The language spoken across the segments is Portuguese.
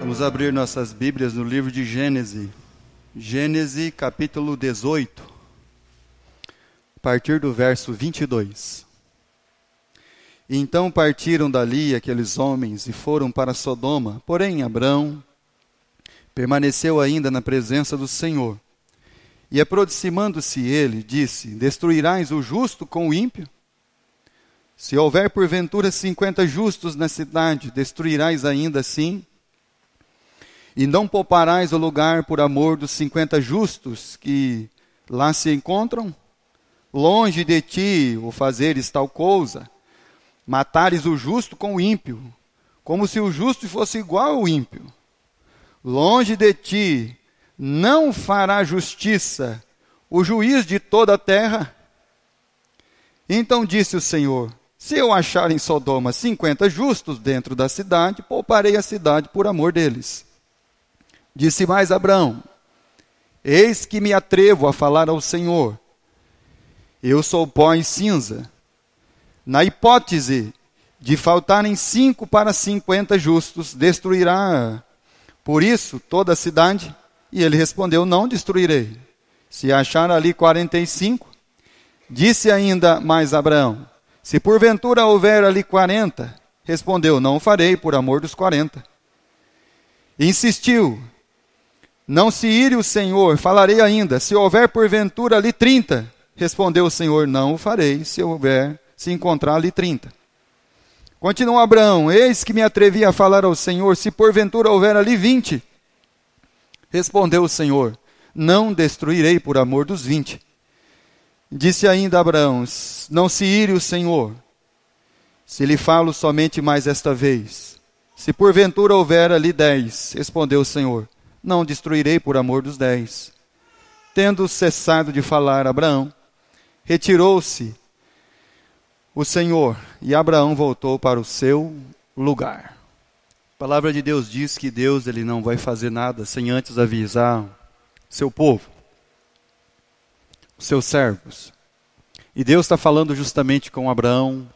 Vamos abrir nossas Bíblias no livro de Gênesis. Gênesis capítulo 18, a partir do verso 22. Então partiram dali aqueles homens e foram para Sodoma. Porém, Abrão permaneceu ainda na presença do Senhor. E aproximando-se ele, disse: Destruirás o justo com o ímpio? Se houver porventura 50 justos na cidade, destruirás ainda assim? E não pouparás o lugar por amor dos 50 justos que lá se encontram? Longe de ti o fazeres tal coisa, matares o justo com o ímpio, como se o justo fosse igual ao ímpio. Longe de ti não fará justiça o juiz de toda a terra? Então disse o Senhor: Se eu achar em Sodoma 50 justos dentro da cidade, pouparei a cidade por amor deles. Disse mais Abrão: Eis que me atrevo a falar ao Senhor. Eu sou pó e cinza. Na hipótese de faltarem 5 para 50 justos, destruirá por isso toda a cidade? E ele respondeu: Não destruirei. Se achar ali 45, disse ainda mais Abraão: Se porventura houver ali 40, respondeu: Não o farei por amor dos 40. Insistiu: Não se ire o Senhor, falarei ainda. Se houver porventura ali 30, respondeu o Senhor: Não o farei, se encontrar ali 30. Continuou Abraão: Eis que me atrevi a falar ao Senhor, se porventura houver ali 20. Respondeu o Senhor: Não destruirei por amor dos 20. Disse ainda Abraão: Não se ire o Senhor, se lhe falo somente mais esta vez. Se porventura houver ali 10, respondeu o Senhor: Não destruirei por amor dos 10. Tendo cessado de falar Abraão, retirou-se o Senhor, e Abraão voltou para o seu lugar. A palavra de Deus diz que Deus ele não vai fazer nada sem antes avisar seu povo, os seus servos. E Deus está falando justamente com Abraão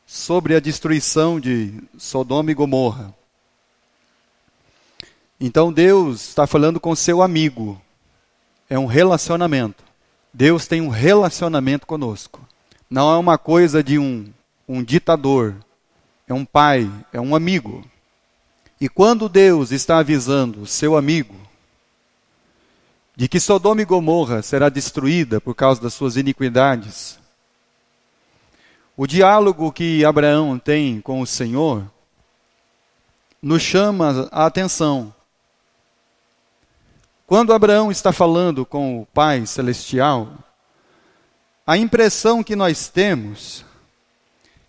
sobre a destruição de Sodoma e Gomorra. Então Deus está falando com seu amigo. É um relacionamento. Deus tem um relacionamento conosco. Não é uma coisa de um ditador. É um pai, é um amigo. E quando Deus está avisando o seu amigo de que Sodoma e Gomorra será destruída por causa das suas iniquidades, o diálogo que Abraão tem com o Senhor nos chama a atenção. Quando Abraão está falando com o Pai Celestial, a impressão que nós temos,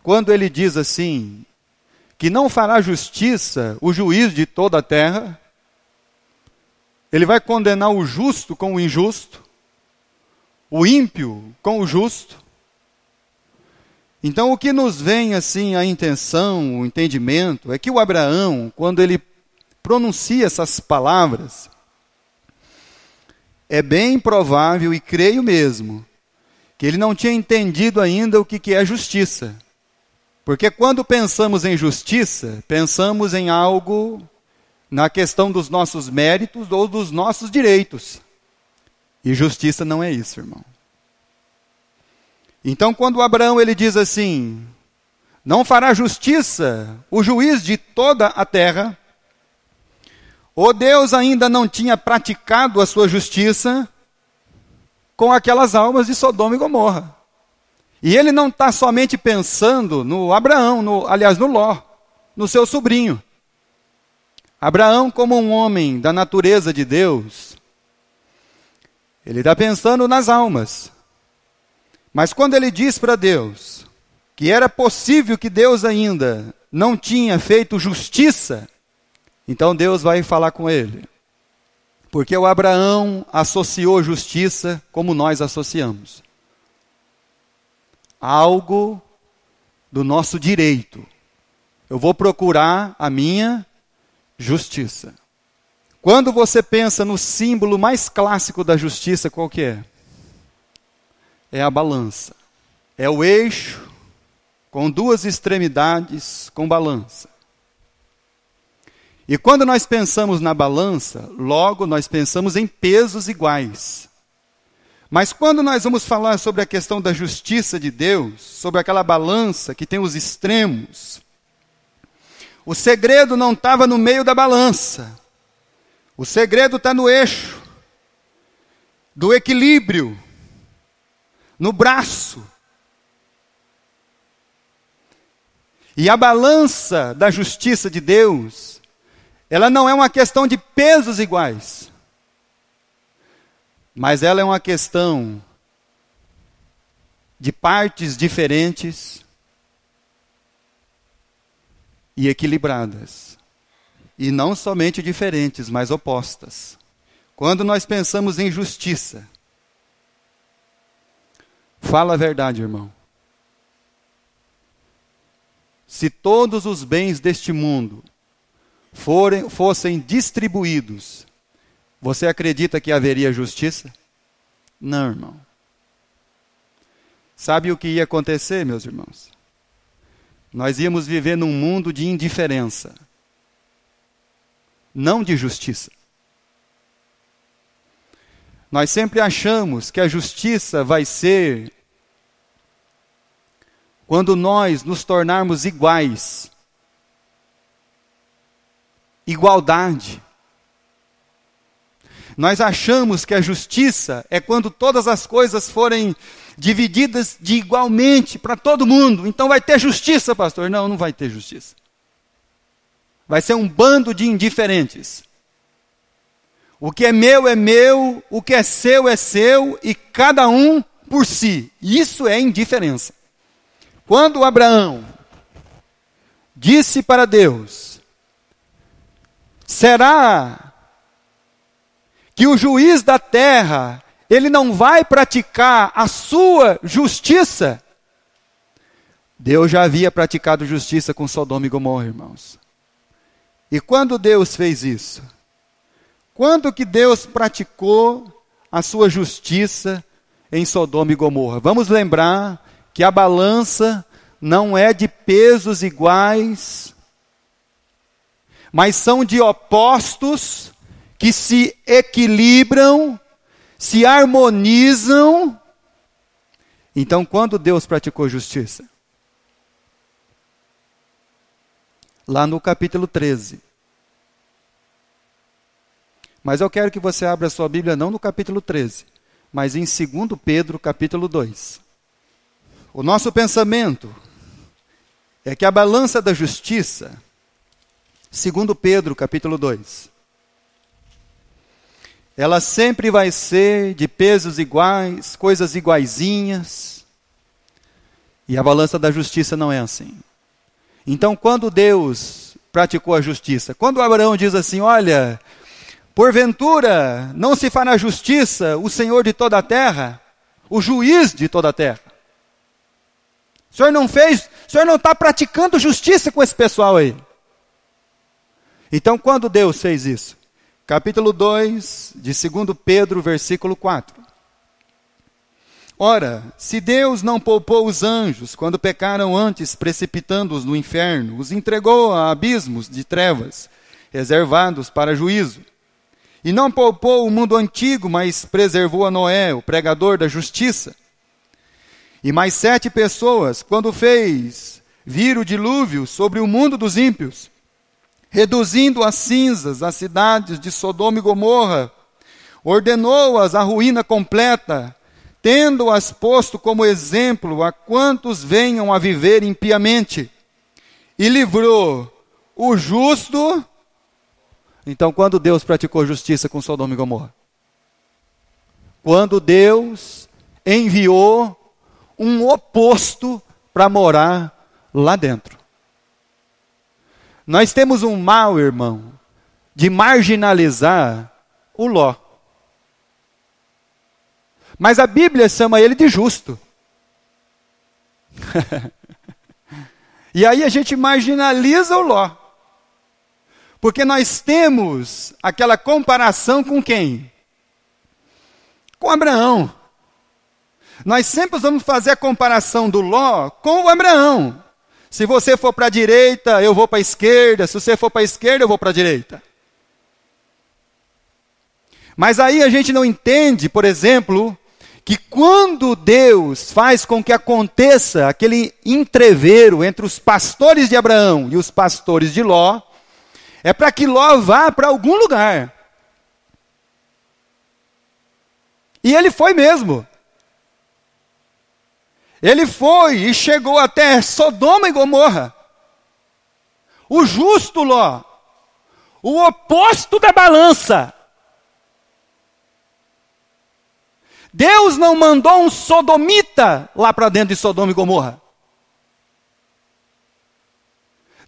quando ele diz assim, que não fará justiça o juiz de toda a terra, ele vai condenar o justo com o injusto, o ímpio com o justo. Então o que nos vem assim a intenção, o entendimento, é que o Abraão, quando ele pronuncia essas palavras, é bem provável, e creio mesmo, que ele não tinha entendido ainda o que é justiça. Porque quando pensamos em justiça, pensamos em algo na questão dos nossos méritos ou dos nossos direitos. E justiça não é isso, irmão. Então quando Abraão ele diz assim: Não fará justiça o juiz de toda a terra, ou Deus ainda não tinha praticado a sua justiça com aquelas almas de Sodoma e Gomorra. E ele não está somente pensando no Abraão, no Ló, no seu sobrinho. Abraão, como um homem da natureza de Deus, ele está pensando nas almas. Mas quando ele diz para Deus que era possível que Deus ainda não tinha feito justiça, então Deus vai falar com ele. Porque o Abraão associou justiça como nós associamos. Algo do nosso direito. Eu vou procurar a minha justiça. Quando você pensa no símbolo mais clássico da justiça, qual que é? É a balança. É o eixo com duas extremidades com balança. E quando nós pensamos na balança, logo nós pensamos em pesos iguais. Mas quando nós vamos falar sobre a questão da justiça de Deus, sobre aquela balança que tem os extremos, o segredo não estava no meio da balança. O segredo está no eixo, do equilíbrio, no braço. E a balança da justiça de Deus, ela não é uma questão de pesos iguais, mas ela é uma questão de partes diferentes e equilibradas. E não somente diferentes, mas opostas. Quando nós pensamos em justiça, fala a verdade, irmão. Se todos os bens deste mundo fossem distribuídos, você acredita que haveria justiça? Não, irmão. Sabe o que ia acontecer, meus irmãos? Nós íamos viver num mundo de indiferença, não de justiça. Nós sempre achamos que a justiça vai ser quando nós nos tornarmos iguais. Igualdade. Nós achamos que a justiça é quando todas as coisas forem divididas de igualmente para todo mundo. Então vai ter justiça, pastor. Não, não vai ter justiça. Vai ser um bando de indiferentes. O que é meu, o que é seu e cada um por si. Isso é indiferença. Quando Abraão disse para Deus, será que o juiz da terra, ele não vai praticar a sua justiça? Deus já havia praticado justiça com Sodoma e Gomorra, irmãos. E quando Deus fez isso? Quando que Deus praticou a sua justiça em Sodoma e Gomorra? Vamos lembrar que a balança não é de pesos iguais, mas são de opostos que se equilibram, se harmonizam. Então, quando Deus praticou justiça? Lá no capítulo 13. Mas eu quero que você abra a sua Bíblia não no capítulo 13, mas em 2 Pedro, capítulo 2. O nosso pensamento é que a balança da justiça, 2 Pedro, capítulo 2, ela sempre vai ser de pesos iguais, coisas iguaizinhas, e a balança da justiça não é assim. Então, quando Deus praticou a justiça, quando Abraão diz assim, olha, porventura não se fará justiça o Senhor de toda a terra, o juiz de toda a terra? O senhor não fez, o senhor não está praticando justiça com esse pessoal aí. Então, quando Deus fez isso? Capítulo 2, de 2 Pedro, versículo 4. Ora, se Deus não poupou os anjos, quando pecaram antes, precipitando-os no inferno, os entregou a abismos de trevas, reservados para juízo. E não poupou o mundo antigo, mas preservou a Noé, o pregador da justiça. E mais 7 pessoas, quando fez vir o dilúvio sobre o mundo dos ímpios, reduzindo a cinzas as cidades de Sodoma e Gomorra, ordenou-as à ruína completa, tendo-as posto como exemplo a quantos venham a viver impiamente, e livrou o justo. Então, quando Deus praticou justiça com Sodoma e Gomorra? Quando Deus enviou um oposto para morar lá dentro. Nós temos um mal, irmão, de marginalizar o Ló. Mas a Bíblia chama ele de justo. E aí a gente marginaliza o Ló. Porque nós temos aquela comparação com quem? Com Abraão. Nós sempre vamos fazer a comparação do Ló com o Abraão. Se você for para a direita, eu vou para a esquerda. Se você for para a esquerda, eu vou para a direita. Mas aí a gente não entende, por exemplo, que quando Deus faz com que aconteça aquele entrevero entre os pastores de Abraão e os pastores de Ló, é para que Ló vá para algum lugar. E ele foi mesmo. Ele foi e chegou até Sodoma e Gomorra. O justo Ló, o oposto da balança. Deus não mandou um sodomita lá para dentro de Sodoma e Gomorra.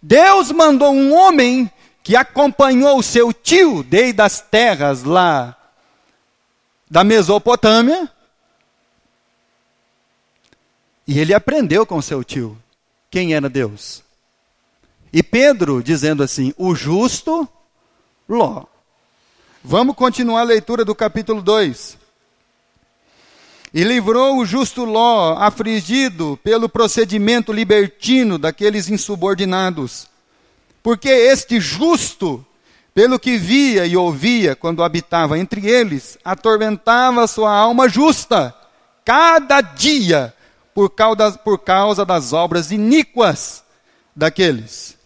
Deus mandou um homem que acompanhou o seu tio desde as terras lá da Mesopotâmia. E ele aprendeu com seu tio quem era Deus. E Pedro dizendo assim, o justo Ló. Vamos continuar a leitura do capítulo 2. E livrou o justo Ló, afligido pelo procedimento libertino daqueles insubordinados. Porque este justo, pelo que via e ouvia quando habitava entre eles, atormentava sua alma justa, cada dia, por causa das obras iníquas daqueles.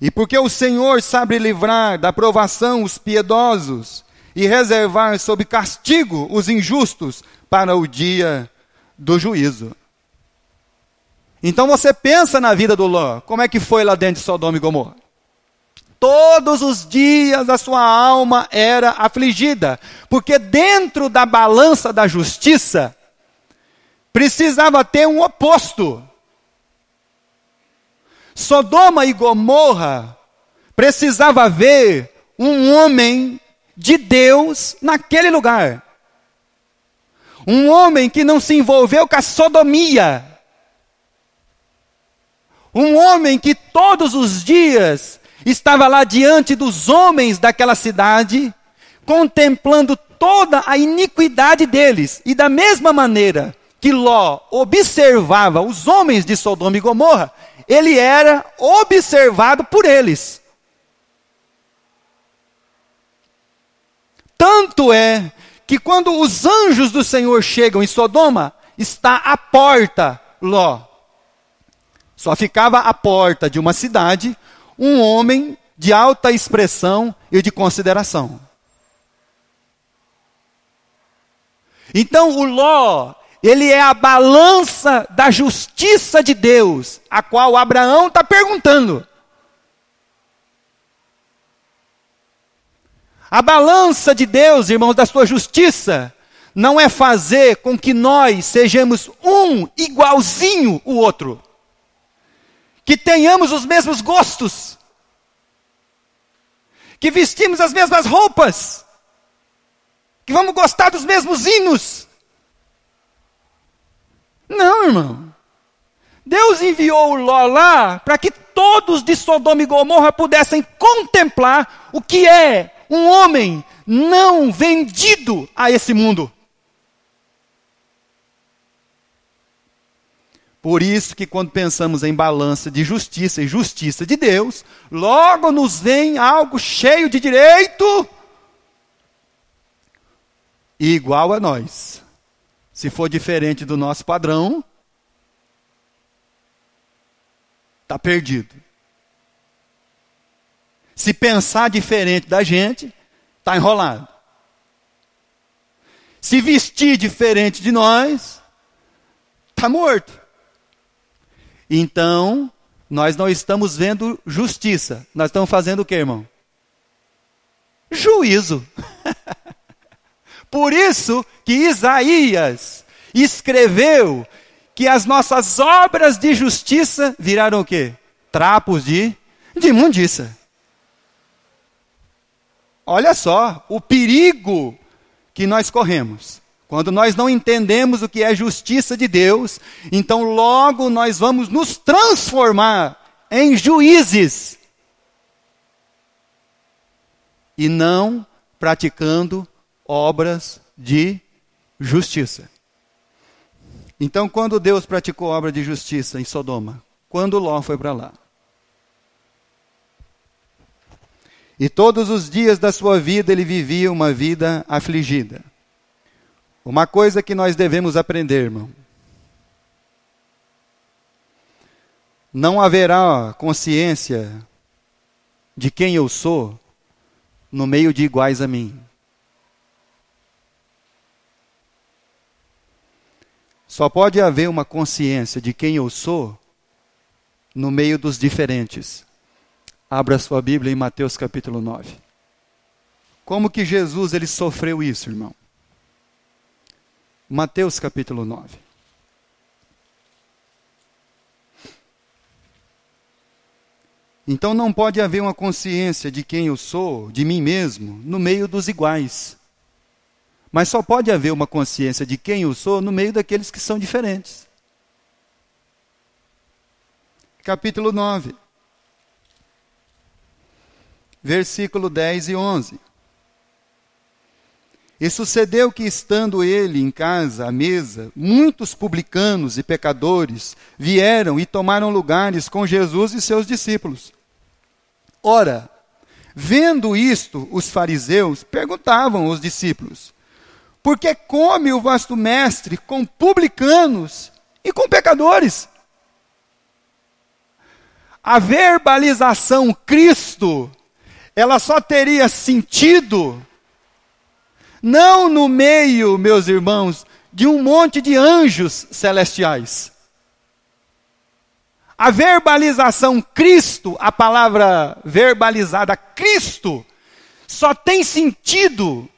E porque o Senhor sabe livrar da provação os piedosos e reservar sob castigo os injustos para o dia do juízo. Então você pensa na vida do Ló, como é que foi lá dentro de Sodoma e Gomorra? Todos os dias a sua alma era afligida, porque dentro da balança da justiça, precisava ter um oposto. Sodoma e Gomorra precisava ver um homem de Deus naquele lugar. Um homem que não se envolveu com a sodomia. Um homem que todos os dias estava lá diante dos homens daquela cidade, contemplando toda a iniquidade deles. E da mesma maneira que Ló observava os homens de Sodoma e Gomorra, ele era observado por eles. Tanto é que quando os anjos do Senhor chegam em Sodoma, está à porta Ló. Só ficava à porta de uma cidade um homem de alta expressão e de consideração. Então o Ló, ele é a balança da justiça de Deus, a qual Abraão está perguntando. A balança de Deus, irmãos, da sua justiça, não é fazer com que nós sejamos um igualzinho o outro. Que tenhamos os mesmos gostos. Que vestimos as mesmas roupas. Que vamos gostar dos mesmos hinos. Não, irmão. Deus enviou o Ló lá para que todos de Sodoma e Gomorra pudessem contemplar o que é um homem não vendido a esse mundo. Por isso que quando pensamos em balança de justiça e justiça de Deus, logo nos vem algo cheio de direito e igual a nós. Se for diferente do nosso padrão, está perdido. Se pensar diferente da gente, está enrolado. Se vestir diferente de nós, está morto. Então, nós não estamos vendo justiça. Nós estamos fazendo o quê, irmão? Juízo. Por isso que Isaías escreveu que as nossas obras de justiça viraram o quê? Trapos de imundícia. Olha só o perigo que nós corremos. Quando nós não entendemos o que é justiça de Deus, então logo nós vamos nos transformar em juízes. E não praticando obras de justiça. Então, quando Deus praticou obra de justiça em Sodoma, quando Ló foi para lá. E todos os dias da sua vida ele vivia uma vida afligida. Uma coisa que nós devemos aprender, irmão. Não haverá consciência de quem eu sou no meio de iguais a mim. Só pode haver uma consciência de quem eu sou no meio dos diferentes. Abra sua Bíblia em Mateus capítulo 9. Como que Jesus ele sofreu isso, irmão? Mateus capítulo 9. Então não pode haver uma consciência de quem eu sou, de mim mesmo, no meio dos iguais. Mas só pode haver uma consciência de quem eu sou no meio daqueles que são diferentes. Capítulo 9. Versículo 10 e 11. E sucedeu que, estando ele em casa, à mesa, muitos publicanos e pecadores vieram e tomaram lugares com Jesus e seus discípulos. Ora, vendo isto, os fariseus perguntavam aos discípulos: por que come o vosso mestre com publicanos e com pecadores? A verbalização Cristo, ela só teria sentido não no meio, meus irmãos, de um monte de anjos celestiais. A verbalização Cristo, a palavra verbalizada Cristo, só tem sentido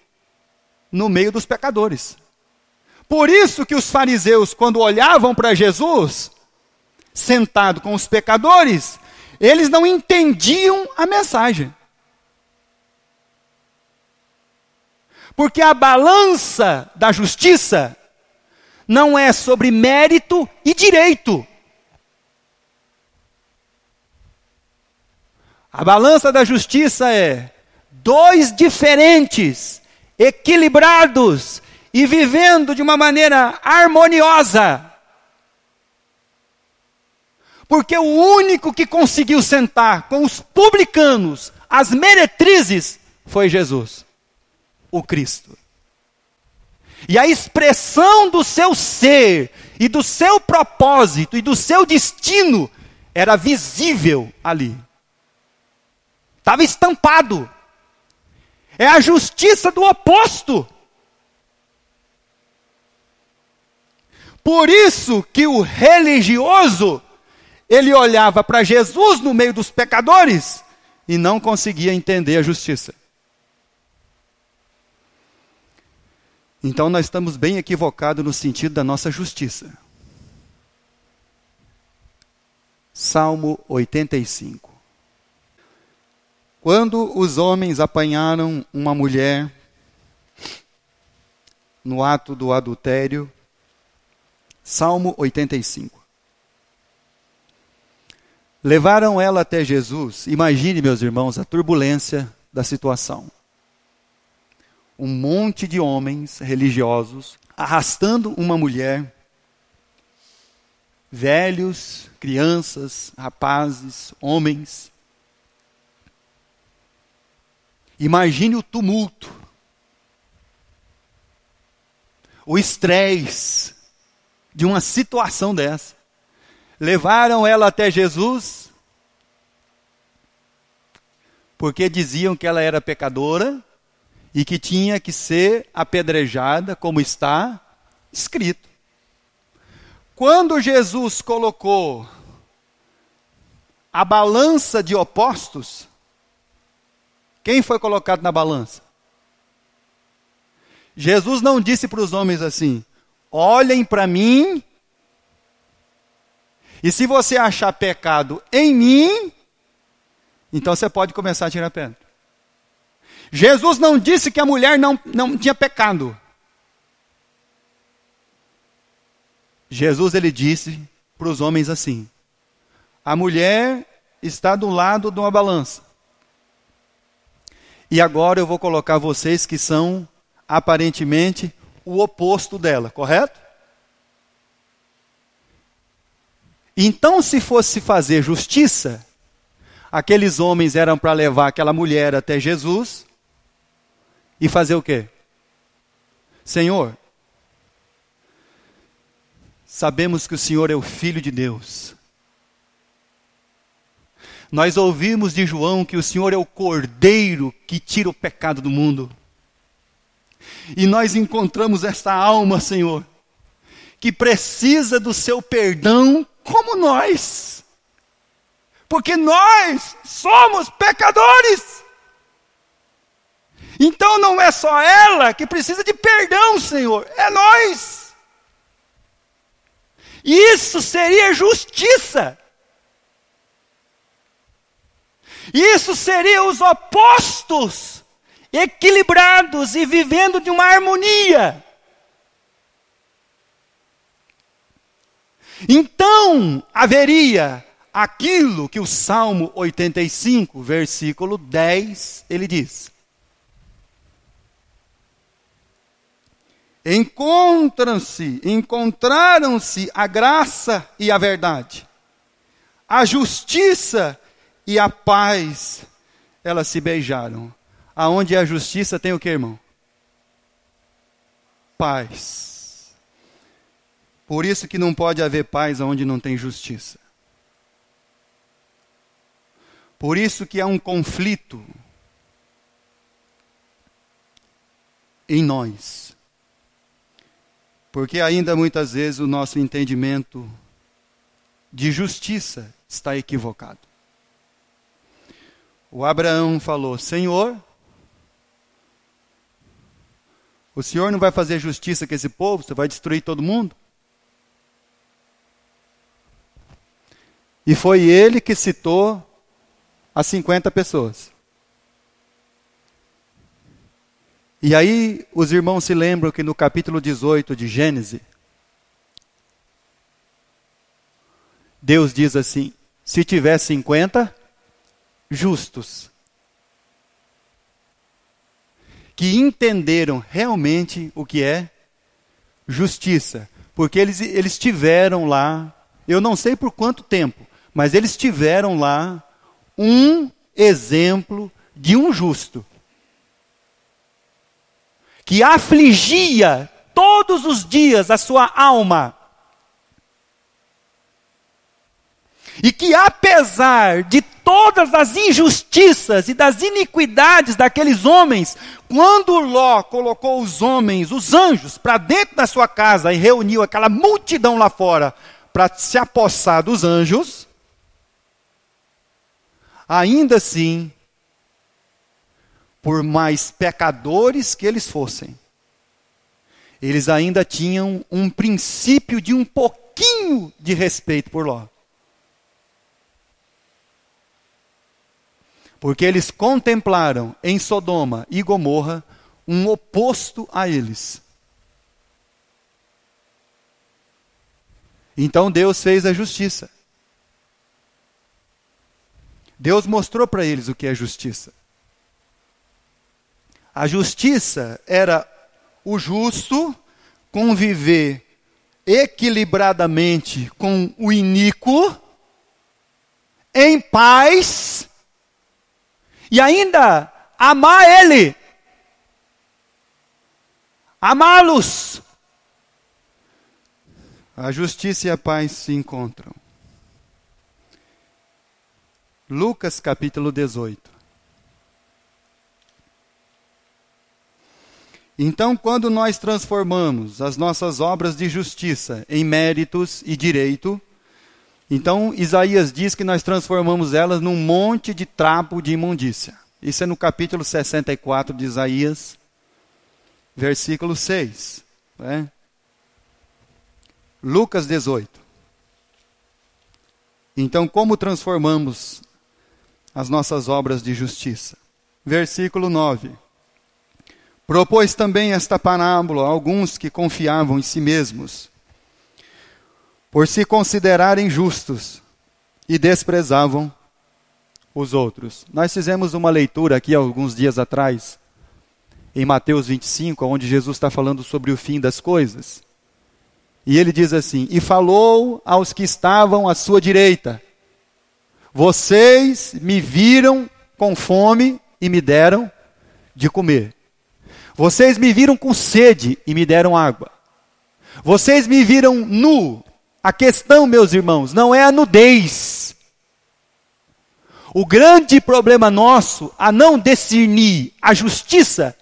no meio dos pecadores. Por isso que os fariseus, quando olhavam para Jesus, sentado com os pecadores, eles não entendiam a mensagem. Porque a balança da justiça não é sobre mérito e direito. A balança da justiça é dois diferentes, equilibrados e vivendo de uma maneira harmoniosa. Porque o único que conseguiu sentar com os publicanos, as meretrizes, foi Jesus, o Cristo. E a expressão do seu ser, e do seu propósito, e do seu destino, era visível ali. Estava estampado. É a justiça do oposto. Por isso que o religioso, ele olhava para Jesus no meio dos pecadores e não conseguia entender a justiça. Então nós estamos bem equivocados no sentido da nossa justiça. Salmo 85. Quando os homens apanharam uma mulher no ato do adultério, Salmo 85. Levaram ela até Jesus. Imagine, meus irmãos, a turbulência da situação. Um monte de homens religiosos arrastando uma mulher, velhos, crianças, rapazes, homens. Imagine o tumulto, o estresse de uma situação dessa. Levaram ela até Jesus, porque diziam que ela era pecadora e que tinha que ser apedrejada, como está escrito. Quando Jesus colocou a balança de opostos, quem foi colocado na balança? Jesus não disse para os homens assim: olhem para mim, e se você achar pecado em mim, então você pode começar a tirar pedra. Jesus não disse que a mulher não tinha pecado. Jesus ele disse para os homens assim: a mulher está do lado de uma balança. E agora eu vou colocar vocês que são aparentemente o oposto dela, correto? Então, se fosse fazer justiça, aqueles homens eram para levar aquela mulher até Jesus e fazer o quê? Senhor, sabemos que o Senhor é o Filho de Deus. Nós ouvimos de João que o Senhor é o Cordeiro que tira o pecado do mundo. E nós encontramos esta alma, Senhor, que precisa do seu perdão como nós. Porque nós somos pecadores. Então não é só ela que precisa de perdão, Senhor, é nós. Isso seria justiça. Isso seria os opostos, equilibrados e vivendo de uma harmonia. Então haveria aquilo que o Salmo 85, versículo 10, ele diz: encontraram-se a graça e a verdade, a justiça e a paz, elas se beijaram. Aonde é a justiça tem o que, irmão? Paz. Por isso que não pode haver paz onde não tem justiça. Por isso que há um conflito em nós. Porque ainda muitas vezes o nosso entendimento de justiça está equivocado. O Abraão falou: Senhor, o Senhor não vai fazer justiça com esse povo? Você vai destruir todo mundo? E foi ele que citou as 50 pessoas. E aí os irmãos se lembram que no capítulo 18 de Gênesis, Deus diz assim: se tiver 50 justos, que entenderam realmente o que é justiça, porque eles tiveram lá, eu não sei por quanto tempo, mas eles tiveram lá um exemplo de um justo, que afligia todos os dias a sua alma, e que apesar de todas as injustiças e das iniquidades daqueles homens, quando Ló colocou os homens, os anjos, para dentro da sua casa e reuniu aquela multidão lá fora para se apossar dos anjos, ainda assim, por mais pecadores que eles fossem, eles ainda tinham um princípio de um pouquinho de respeito por Ló. Porque eles contemplaram em Sodoma e Gomorra um oposto a eles. Então Deus fez a justiça. Deus mostrou para eles o que é justiça. A justiça era o justo conviver equilibradamente com o iníquo, em paz, e ainda amar ele, amá-los. A justiça e a paz se encontram. Lucas capítulo 18. Então, quando nós transformamos as nossas obras de justiça em méritos e direito, então Isaías diz que nós transformamos elas num monte de trapo de imundícia. Isso é no capítulo 64 de Isaías, versículo 6. Né? Lucas 18. Então, como transformamos as nossas obras de justiça? Versículo 9. Propôs também esta parábola a alguns que confiavam em si mesmos, por se considerarem justos, e desprezavam os outros. Nós fizemos uma leitura aqui alguns dias atrás, em Mateus 25, onde Jesus está falando sobre o fim das coisas. E ele diz assim: e falou aos que estavam à sua direita: vocês me viram com fome e me deram de comer. Vocês me viram com sede e me deram água. Vocês me viram nu. A questão, meus irmãos, não é a nudez. O grande problema nosso, a não discernir a justiça,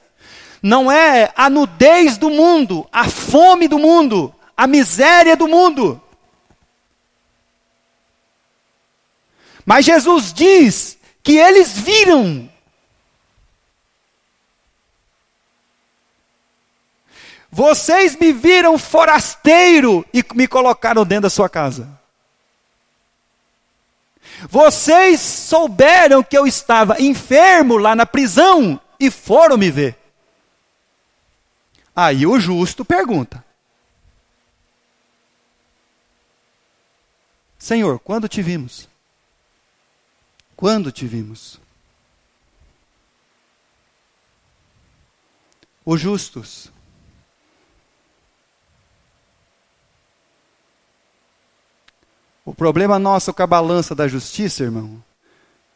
não é a nudez do mundo, a fome do mundo, a miséria do mundo. Mas Jesus diz que eles viram. Vocês me viram forasteiro e me colocaram dentro da sua casa. Vocês souberam que eu estava enfermo lá na prisão e foram me ver. Aí o justo pergunta: Senhor, quando te vimos? Quando te vimos? Os justos. O problema nosso com a balança da justiça, irmão,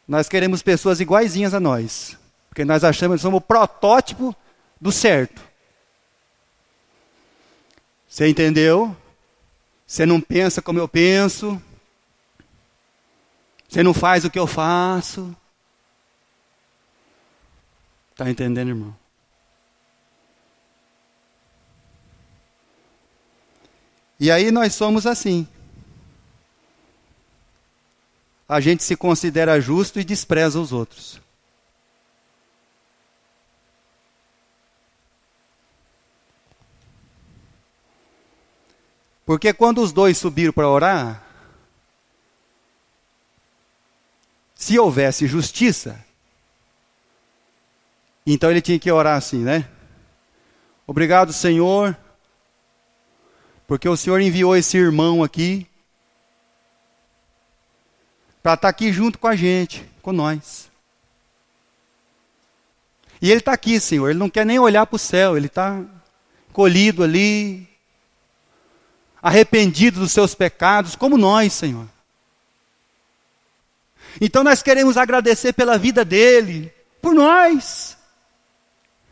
nós queremos pessoas iguaizinhas a nós, porque nós achamos que somos o protótipo do certo. Você entendeu? Você não pensa como eu penso. Você não faz o que eu faço. Está entendendo, irmão? E aí nós somos assim. A gente se considera justo e despreza os outros. Porque quando os dois subiram para orar, se houvesse justiça, então ele tinha que orar assim, né? Obrigado, Senhor, porque o Senhor enviou esse irmão aqui para estar aqui junto com a gente, com nós. E ele está aqui, Senhor, ele não quer nem olhar para o céu, ele está colhido ali, arrependido dos seus pecados, como nós, Senhor. Então nós queremos agradecer pela vida dele, por nós.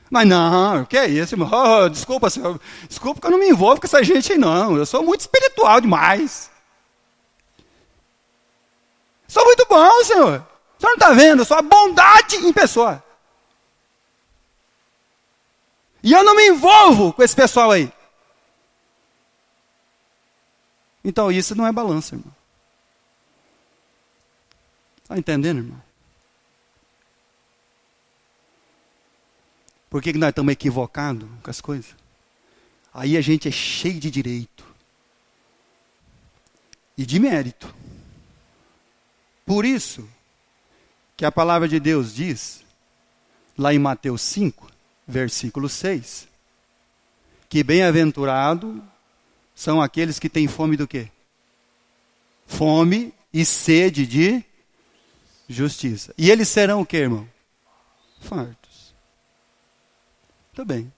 Mas não, o que é isso, irmão? Oh, desculpa, Senhor, desculpa que eu não me envolvo com essa gente aí, não. Eu sou muito espiritual demais. Sou muito bom, Senhor. O Senhor não está vendo? Eu sou a bondade em pessoa. E eu não me envolvo com esse pessoal aí. Então isso não é balança, irmão. Está entendendo, irmão? Por que nós estamos equivocados com as coisas? Aí a gente é cheio de direito. E de mérito. Por isso que a palavra de Deus diz, lá em Mateus 5, versículo 6, que bem-aventurado são aqueles que têm fome do quê? Fome e sede de justiça. E eles serão o quê, irmão? Fartos. Muito bem.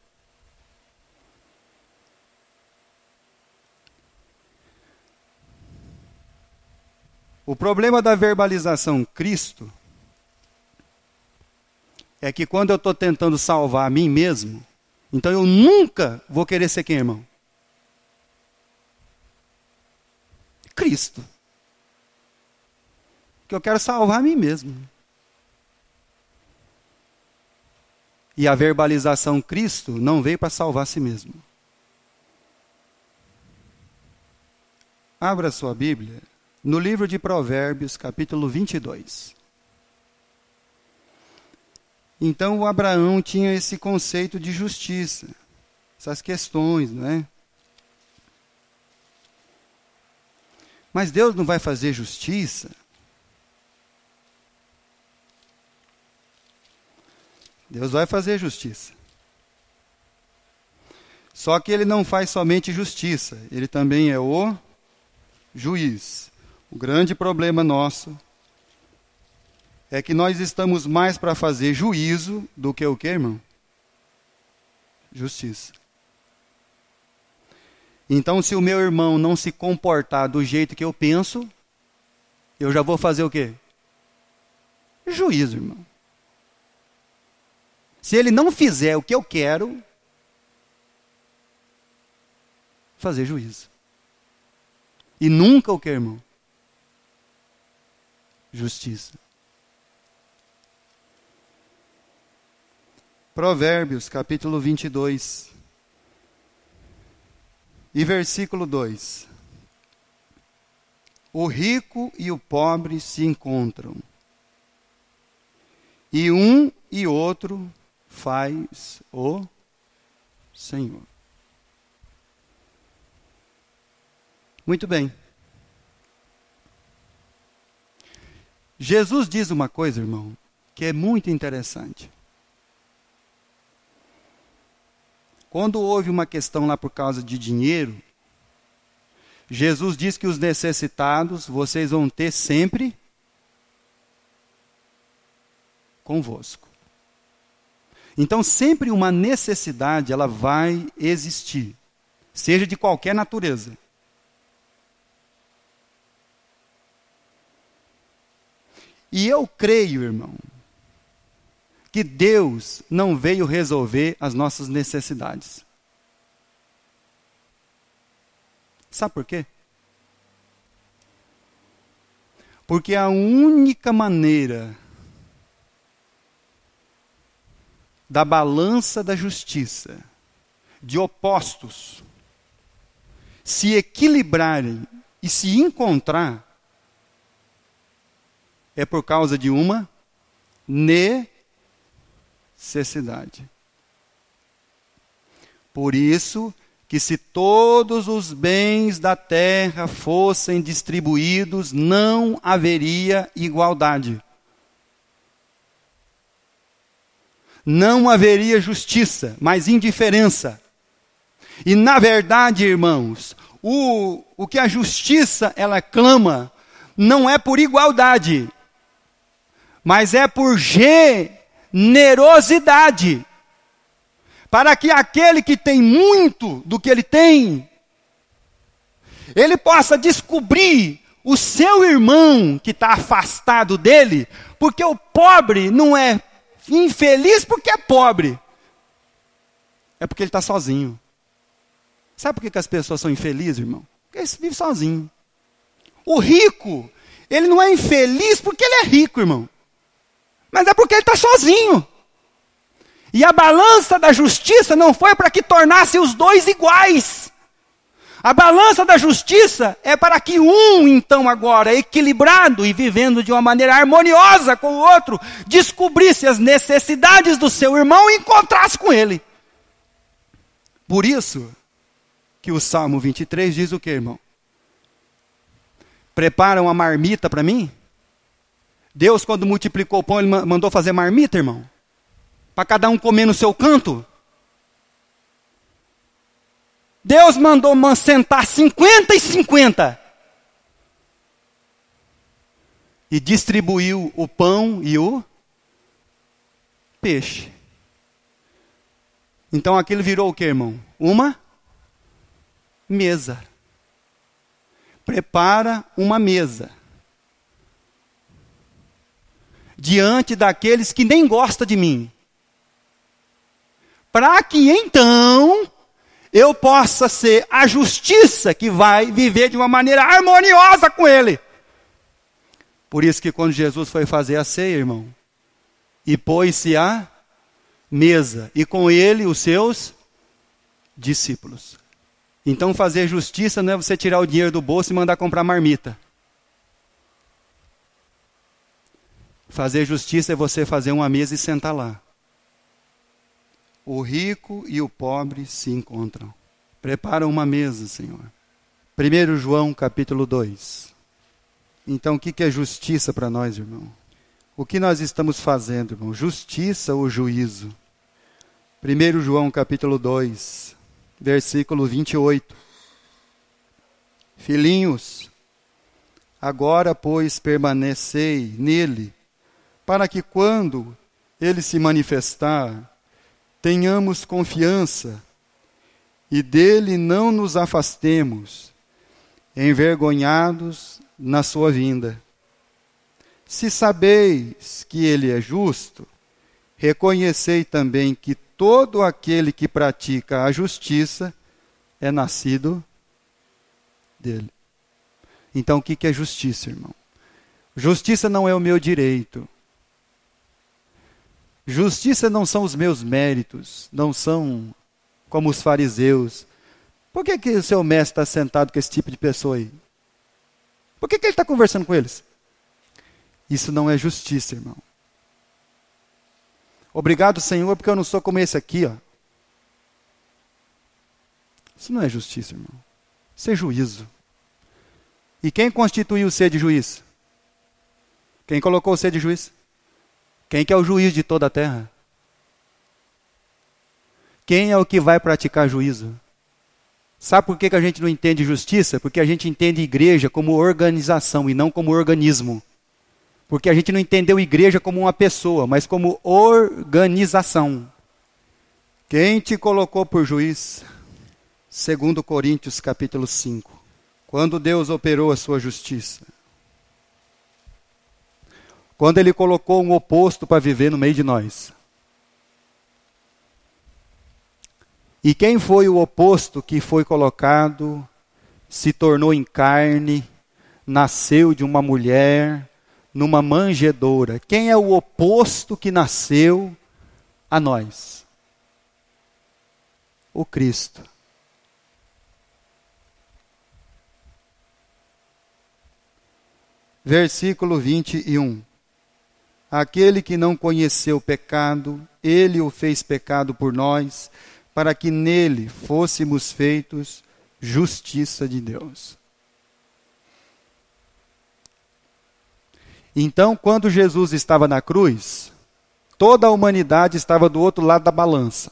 O problema da verbalização Cristo é que quando eu estou tentando salvar a mim mesmo, então eu nunca vou querer ser quem, irmão? Cristo. Porque eu quero salvar a mim mesmo. E a verbalização Cristo não veio para salvar a si mesmo. Abra sua Bíblia no livro de Provérbios, capítulo 22. Então, o Abraão tinha esse conceito de justiça, essas questões, não é? Mas Deus não vai fazer justiça? Deus vai fazer justiça. Só que ele não faz somente justiça, ele também é o juiz. O grande problema nosso é que nós estamos mais para fazer juízo do que o quê, irmão? Justiça. Então, se o meu irmão não se comportar do jeito que eu penso, eu já vou fazer o quê? Juízo, irmão. Se ele não fizer o que eu quero, fazer juízo. E nunca o que, irmão? Justiça. Provérbios, capítulo 22. E versículo 2. O rico e o pobre se encontram, e um e outro faz o Senhor. Muito bem. Jesus diz uma coisa, irmão, que é muito interessante. Quando houve uma questão lá por causa de dinheiro, Jesus diz que os necessitados vocês vão ter sempre convosco. Então, sempre uma necessidade, ela vai existir, seja de qualquer natureza. E eu creio, irmão, que Deus não veio resolver as nossas necessidades. Sabe por quê? Porque a única maneira da balança da justiça, de opostos, se equilibrarem e se encontrar, é por causa de uma necessidade. Por isso que se todos os bens da terra fossem distribuídos, não haveria igualdade. Não haveria justiça, mas indiferença. E na verdade, irmãos, o que a justiça ela clama não é por igualdade, mas é por generosidade. Para que aquele que tem muito do que ele tem, ele possa descobrir o seu irmão que está afastado dele, porque o pobre não é infeliz porque é pobre, é porque ele está sozinho. Sabe por que as pessoas são infelizes, irmão? Porque eles vivem sozinhos. O rico, ele não é infeliz porque ele é rico, irmão, mas é porque ele está sozinho. E a balança da justiça não foi para que tornasse os dois iguais. A balança da justiça é para que um, então agora, equilibrado e vivendo de uma maneira harmoniosa com o outro, descobrisse as necessidades do seu irmão e encontrasse com ele. Por isso que o Salmo 23 diz o quê, irmão? Prepara uma marmita para mim? Deus, quando multiplicou o pão, ele mandou fazer marmita, irmão? Para cada um comer no seu canto? Deus mandou sentar 50 e 50. E distribuiu o pão e o peixe. Então aquilo virou o que, irmão? Uma mesa. Prepara uma mesa. Diante daqueles que nem gostam de mim. Para que então eu possa ser a justiça que vai viver de uma maneira harmoniosa com ele. Por isso que quando Jesus foi fazer a ceia, irmão, e pôs-se à mesa, e com ele os seus discípulos. Então fazer justiça não é você tirar o dinheiro do bolso e mandar comprar marmita. Fazer justiça é você fazer uma mesa e sentar lá. O rico e o pobre se encontram. Prepara uma mesa, Senhor. 1 João capítulo 2. Então, o que é justiça para nós, irmão? O que nós estamos fazendo, irmão? Justiça ou juízo? 1 João capítulo 2, versículo 28. Filhinhos, agora, pois, permanecei nele, para que quando ele se manifestar, tenhamos confiança e dele não nos afastemos, envergonhados na sua vinda. Se sabeis que ele é justo, reconhecei também que todo aquele que pratica a justiça é nascido dele. Então, o que é justiça, irmão? Justiça não é o meu direito. Justiça não são os meus méritos, não são como os fariseus. Por que o seu mestre está sentado com esse tipo de pessoa aí? Por que ele está conversando com eles? Isso não é justiça, irmão. Obrigado, Senhor, porque eu não sou como esse aqui, ó. Isso não é justiça, irmão. Isso é juízo. E quem constituiu o ser de juiz? Quem colocou o ser de juiz? Quem que é o juiz de toda a terra? Quem é o que vai praticar juízo? Sabe por que a gente não entende justiça? Porque a gente entende igreja como organização e não como organismo. Porque a gente não entendeu igreja como uma pessoa, mas como organização. Quem te colocou por juiz? 2 Coríntios capítulo 5. Quando Deus operou a sua justiça. Quando Ele colocou um oposto para viver no meio de nós. E quem foi o oposto que foi colocado, se tornou em carne, nasceu de uma mulher, numa manjedoura? Quem é o oposto que nasceu a nós? O Cristo. Versículo 21. Aquele que não conheceu o pecado, Ele o fez pecado por nós, para que nele fôssemos feitos justiça de Deus. Então, quando Jesus estava na cruz, toda a humanidade estava do outro lado da balança.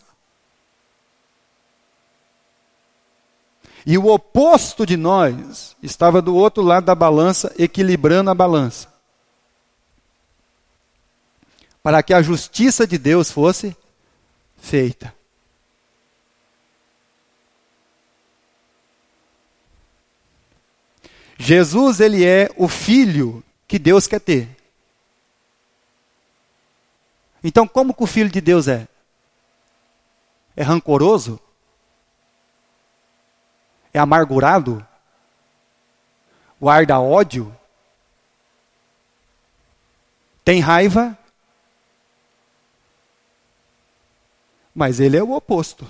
E o oposto de nós estava do outro lado da balança, equilibrando a balança. Para que a justiça de Deus fosse feita. Jesus, ele é o filho que Deus quer ter. Então, como que o filho de Deus é? É rancoroso? É amargurado? Guarda ódio? Tem raiva? Mas ele é o oposto.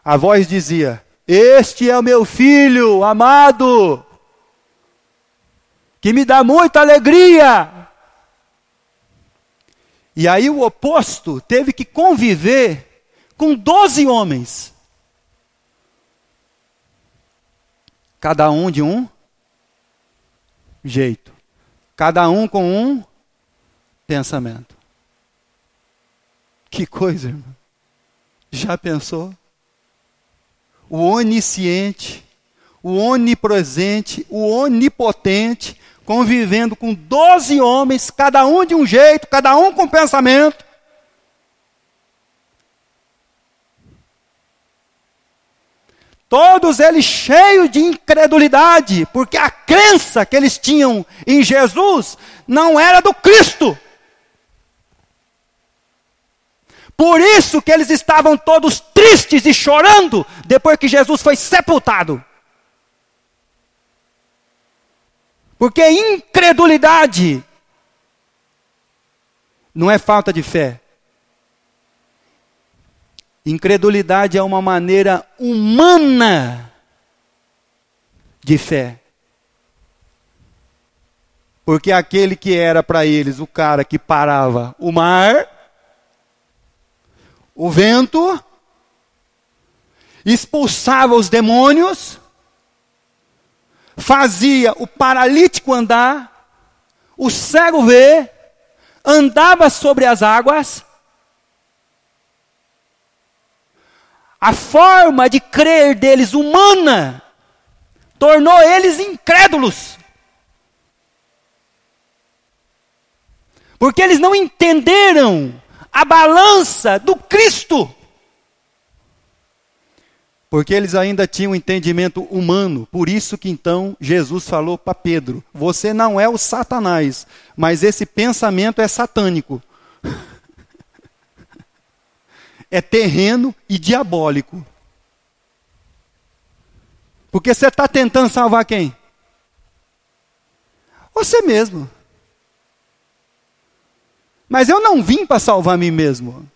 A voz dizia: este é o meu filho amado, que me dá muita alegria. E aí o oposto teve que conviver com 12 homens. Cada um de um jeito. Cada um com um pensamento. Que coisa, irmão. Já pensou? O onisciente, o onipresente, o onipotente, convivendo com 12 homens, cada um de um jeito, cada um com pensamento. Todos eles cheios de incredulidade, porque a crença que eles tinham em Jesus não era do Cristo. Por isso que eles estavam todos tristes e chorando depois que Jesus foi sepultado. Porque incredulidade não é falta de fé. Incredulidade é uma maneira humana de fé. Porque aquele que era para eles o cara que parava o mar, o vento, expulsava os demônios, fazia o paralítico andar, o cego ver, andava sobre as águas. A forma de crer deles humana tornou eles incrédulos. Porque eles não entenderam a balança do Cristo. Porque eles ainda tinham um entendimento humano. Por isso que então Jesus falou para Pedro: você não é o Satanás, mas esse pensamento é satânico. É terreno e diabólico. Porque você está tentando salvar quem? Você mesmo. Mas eu não vim para salvar a mim mesmo.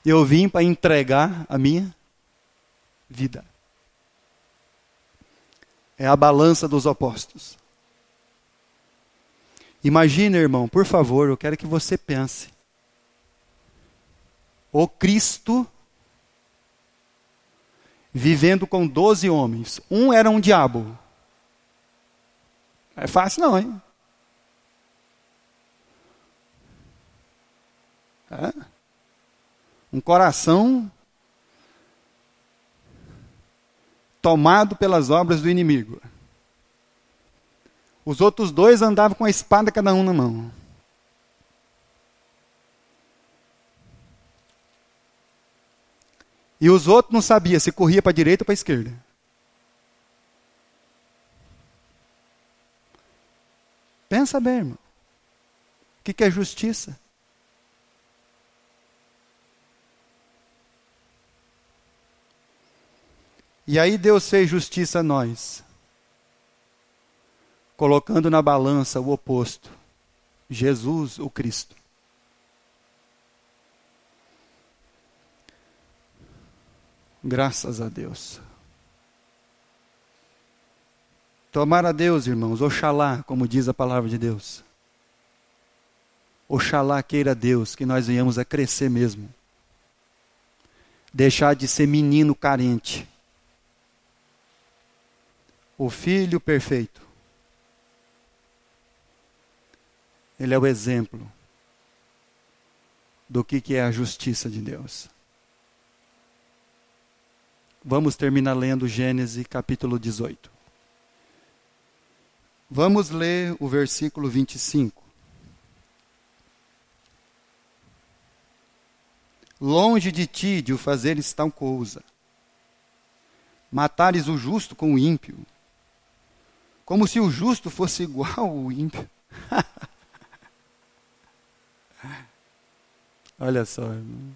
Eu vim para entregar a minha vida. É a balança dos opostos. Imagina, irmão, por favor, eu quero que você pense. O Cristo vivendo com 12 homens. Um era um diabo. É fácil não, hein? É? Um coração tomado pelas obras do inimigo. Os outros dois andavam com a espada cada um na mão. E os outros não sabiam se corria para a direita ou para a esquerda. Pensa bem, irmão. O que é justiça? E aí Deus fez justiça a nós, colocando na balança o oposto, Jesus, o Cristo. Graças a Deus. Tomara a Deus, irmãos, oxalá, como diz a palavra de Deus. Oxalá queira Deus que nós venhamos a crescer mesmo. Deixar de ser menino carente. O Filho perfeito. Ele é o exemplo do que é a justiça de Deus. Vamos terminar lendo Gênesis capítulo 18. Vamos ler o versículo 25. Longe de ti de o fazeres tal coisa, matares o justo com o ímpio, como se o justo fosse igual ao ímpio. Olha só, irmão.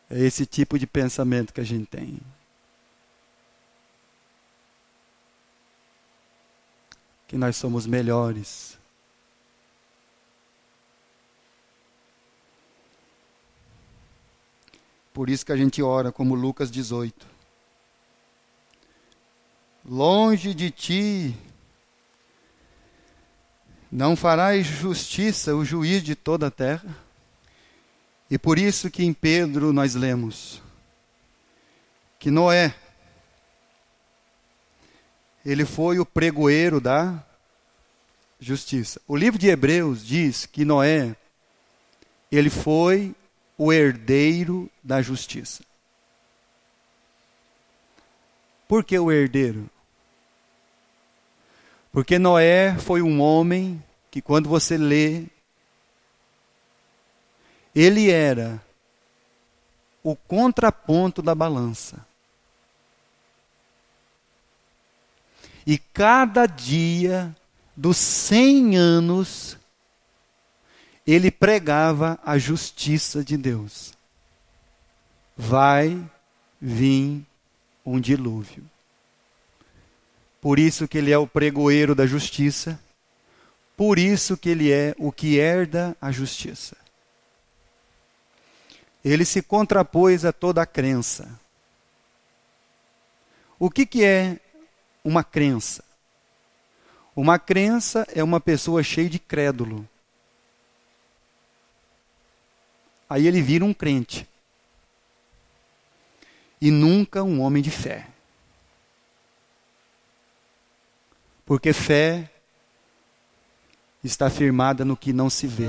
É esse tipo de pensamento que a gente tem. Que nós somos melhores. Por isso que a gente ora como Lucas 18. Longe de ti não farás justiça o juiz de toda a terra. E por isso que em Pedro nós lemos que Noé, ele foi o pregoeiro da justiça. O livro de Hebreus diz que Noé, ele foi o herdeiro da justiça. Por que o herdeiro? Porque Noé foi um homem que, quando você lê, ele era o contraponto da balança. E cada dia dos 100 anos, ele pregava a justiça de Deus. Vai vir um dilúvio. Por isso que ele é o pregoeiro da justiça. Por isso que ele é o que herda a justiça. Ele se contrapôs a toda a crença. O que é uma crença? Uma crença é uma pessoa cheia de crédulo. Aí ele vira um crente. E nunca um homem de fé. Porque fé está firmada no que não se vê.